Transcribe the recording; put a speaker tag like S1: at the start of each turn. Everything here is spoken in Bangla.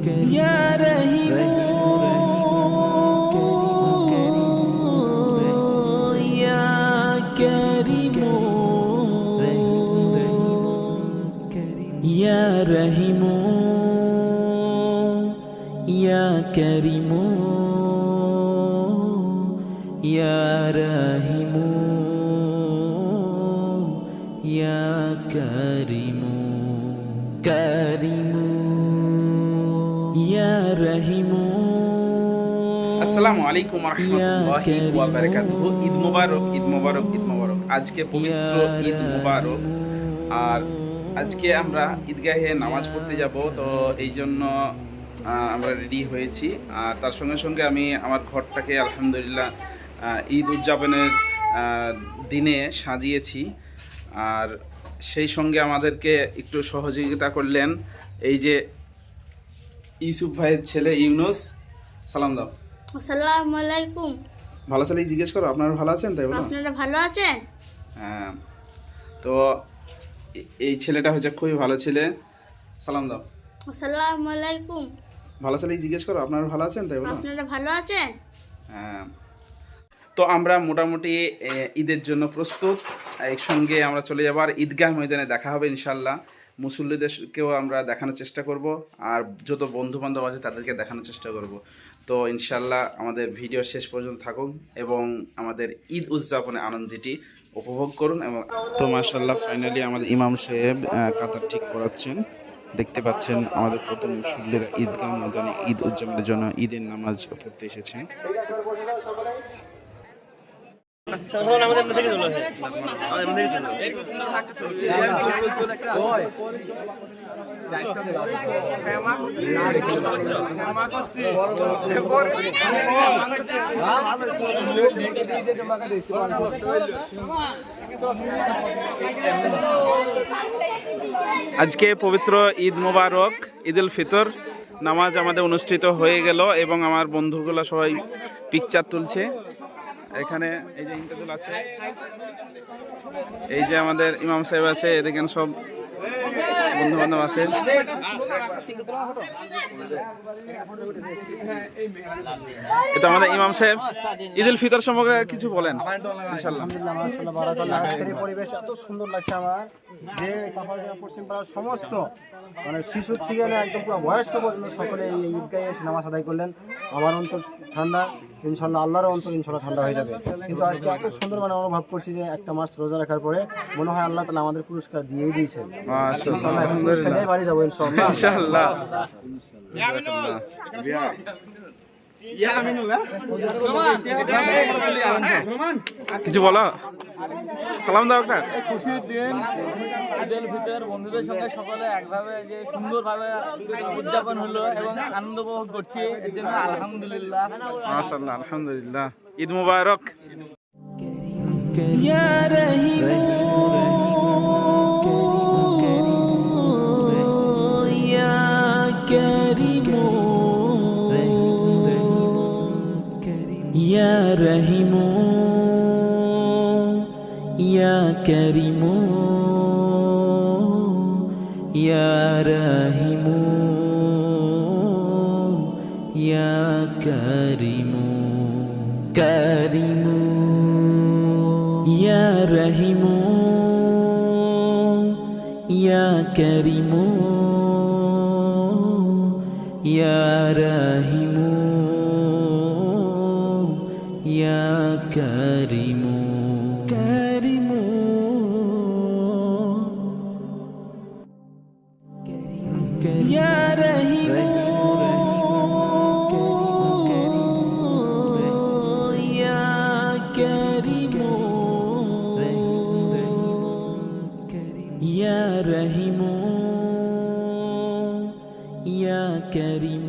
S1: या रहीम या करीम या रहीम या करीम या रहीम या करीम करीम या रहीम।
S2: আসসালামু আলাইকুম ওয়া রাহমাতুল্লাহি ওয়া বারাকাতুহু। ঈদ মোবারক, ঈদ মোবারক, ঈদ মোবারক। আজকে পবিত্র ঈদ মোবারক, আর আজকে আমরা ঈদগাহে নামাজ পড়তে যাব। তো এই জন্য আমরা রেডি হয়েছি। আর তার সঙ্গে সঙ্গে আমি আমার ঘরটাকে আলহামদুলিল্লাহ ঈদ উদযাপনের দিনে সাজিয়েছি। আর সেই সঙ্গে আমাদেরকে একটু সহযোগিতা করলেন এই যে ইউসুফ ভাইয়ের ছেলে ইউনুস। সালাম দাও।
S3: আসসালামু আলাইকুম।
S2: ভালো ছেলে জিজ্ঞেস করো, আপনারা ভালো আছেন? তাই বলো।
S3: আপনারা ভালো আছেন?
S2: হ্যাঁ, তো এই ছেলেটা হচ্ছে খুবই ভালো ছেলে। সালাম দাও।
S3: আসসালামু আলাইকুম।
S2: ভালো ছেলে জিজ্ঞেস করো, আপনারা ভালো আছেন? তাই বলো।
S3: আপনারা ভালো আছেন?
S2: হ্যাঁ, তো আমরা মোটামুটি ঈদের জন্য প্রস্তুত। একসঙ্গে আমরা চলে যাবো, আর ঈদগাহ ময়দানে দেখা হবে ইনশাল্লাহ। মুসল্লিদেরকেও আমরা দেখানোর চেষ্টা করব, আর যত বন্ধু বান্ধব আছে তাদেরকে দেখানোর চেষ্টা করব। তো ইনশাল্লাহ আমাদের ভিডিও শেষ পর্যন্ত থাকুন এবং আমাদের ঈদ উদযাপনে আনন্দটি উপভোগ করুন। এবং তো মাশাল্লাহ ফাইনালি আমাদের ইমাম সাহেব কাতার ঠিক করাচ্ছেন। দেখতে পাচ্ছেন আমাদের প্রথম মুসল্লিরা ঈদগাহ ময়দানে ঈদ উদযাপনের জন্য ঈদের নামাজ পড়তে এসেছেন। আজকে পবিত্র ঈদ মোবারক, ঈদ উল ফিতর নামাজ আমাদের অনুষ্ঠিত হয়ে গেল এবং আমার বন্ধুগুলো সবাই পিকচার তুলছে। এখানে এই যে ইন্টারভিউ আছে, এই যে আমাদের ইমাম সাহেব আছে, এদিকে সব বন্ধু বান্ধব আছে। এটা আমাদের ইমাম সাহেব। ঈদ উল ফিতর সম্পর্কে কিছু বলেন।
S4: আজকের এই পরিবেশ এত সুন্দর লাগছে আমার, যে পশ্চিম পাড়ার সমস্ত মানে শিশুর থেকে একদম পুরো বয়স্ক পর্যন্ত সকলে এই ঈদগাহে এসে নামাজ আদায় করলেন। আমার অন্তর ঠান্ডা, ইনশাল্লাহ আল্লাহর অন্তর ইনশাল্লাহ ঠান্ডা হয়ে যাবে। কিন্তু আজকে এত সুন্দর মানে অনুভব করছি যে একটা মাস রোজা রাখার পরে মনে হয় আল্লাহ তাআলা আমাদের পুরস্কার দিয়েই দিয়েছেন। ইনশাল্লাহ এখন পুরস্কার নিয়ে বাড়ি যাবো ইনশাল্লাহ।
S2: ইনশাআল্লাহ। কিছু বলো, সালাম দাও একটা।
S5: খুশির দিন, ঈদ উল ফিতর বন্ধুদের সঙ্গে সকলে একভাবে যে সুন্দরভাবে উদযাপন হলো এবং আনন্দ উপভোগ করছি, এর জন্য আলহামদুলিল্লাহ।
S2: মাশাআল্লাহ, আলহামদুলিল্লাহ। ঈদ মুবারক।
S1: या रहीम या करीम या रहीम या करीम या रहीम या करीम करीम या रहीम या करीम या रहीम या करीम करीम या रहीम या करीम या रहीम या करीम